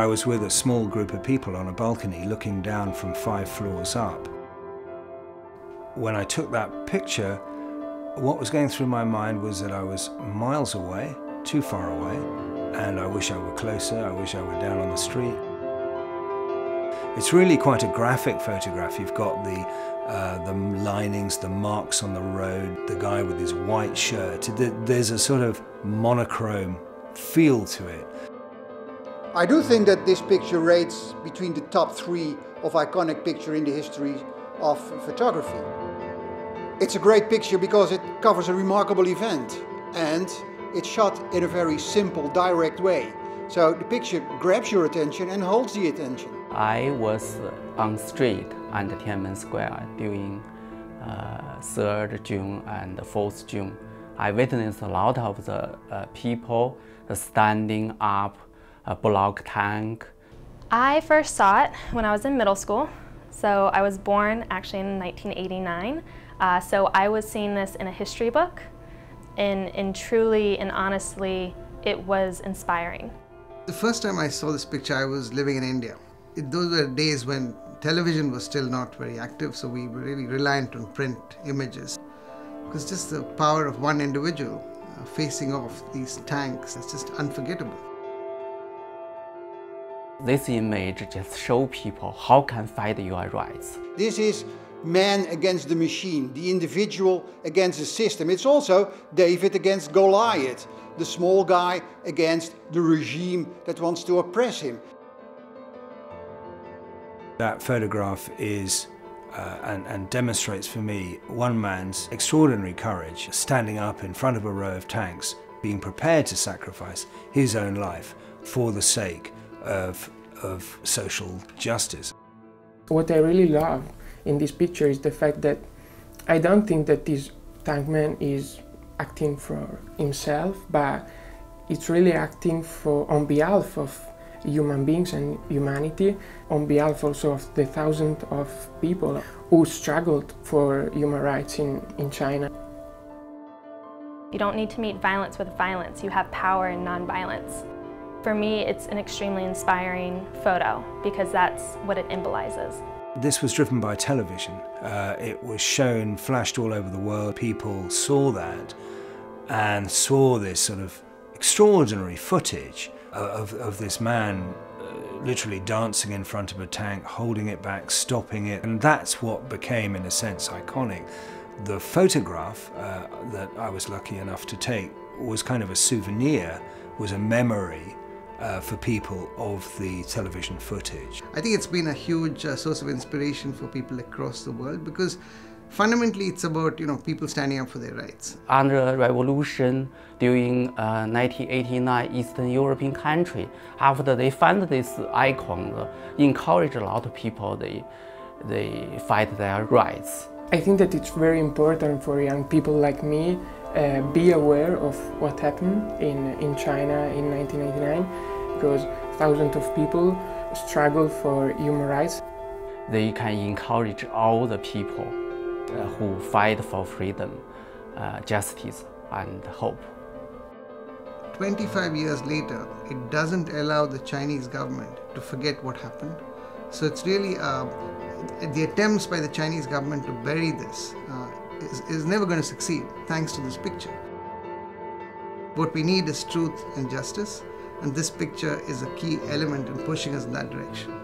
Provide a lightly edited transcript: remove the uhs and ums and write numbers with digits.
I was with a small group of people on a balcony looking down from 5 floors up. When I took that picture, what was going through my mind was that I was miles away, too far away, and I wish I were closer, I wish I were down on the street. It's really quite a graphic photograph. You've got the linings, the marks on the road, the guy with his white shirt. There's a sort of monochrome feel to it. I do think that this picture rates between the top 3 of iconic picture in the history of photography. It's a great picture because it covers a remarkable event and it's shot in a very simple, direct way. So the picture grabs your attention and holds the attention. I was on the street on Tiananmen Square during 3rd June and 4th June. I witnessed a lot of the people standing up, a block tank. I first saw it when I was in middle school. So I was born actually in 1989. So I was seeing this in a history book, and truly and honestly, it was inspiring. The first time I saw this picture, I was living in India. Those were days when television was still not very active, so we were really reliant on print images. Because just the power of one individual facing off these tanks, it's just unforgettable. This image just shows people how can fight your rights. This is man against the machine, the individual against the system. It's also David against Goliath, the small guy against the regime that wants to oppress him. That photograph is and demonstrates for me one man's extraordinary courage, standing up in front of a row of tanks, being prepared to sacrifice his own life for the sake of social justice. What I really love in this picture is the fact that I don't think that this tankman is acting for himself, but it's really acting on behalf of human beings and humanity, on behalf also of the thousands of people who struggled for human rights in China. You don't need to meet violence with violence. You have power in nonviolence. For me, it's an extremely inspiring photo because that's what it symbolizes. This was driven by television. It was shown, flashed all over the world. People saw that and saw this sort of extraordinary footage of this man literally dancing in front of a tank, holding it back, stopping it, and that's what became, in a sense, iconic. The photograph that I was lucky enough to take was kind of a souvenir, was a memory for people of the television footage. I think it's been a huge source of inspiration for people across the world because fundamentally it's about people standing up for their rights. Under the revolution during 1989 Eastern European country, after they found this icon, encouraged a lot of people, they fight their rights. I think that it's very important for young people like me be aware of what happened in China in 1989 because thousands of people struggled for human rights. They can encourage all the people who fight for freedom, justice and hope. 25 years later, it doesn't allow the Chinese government to forget what happened. So it's really the attempts by the Chinese government to bury this is never going to succeed thanks to this picture. What we need is truth and justice, and this picture is a key element in pushing us in that direction.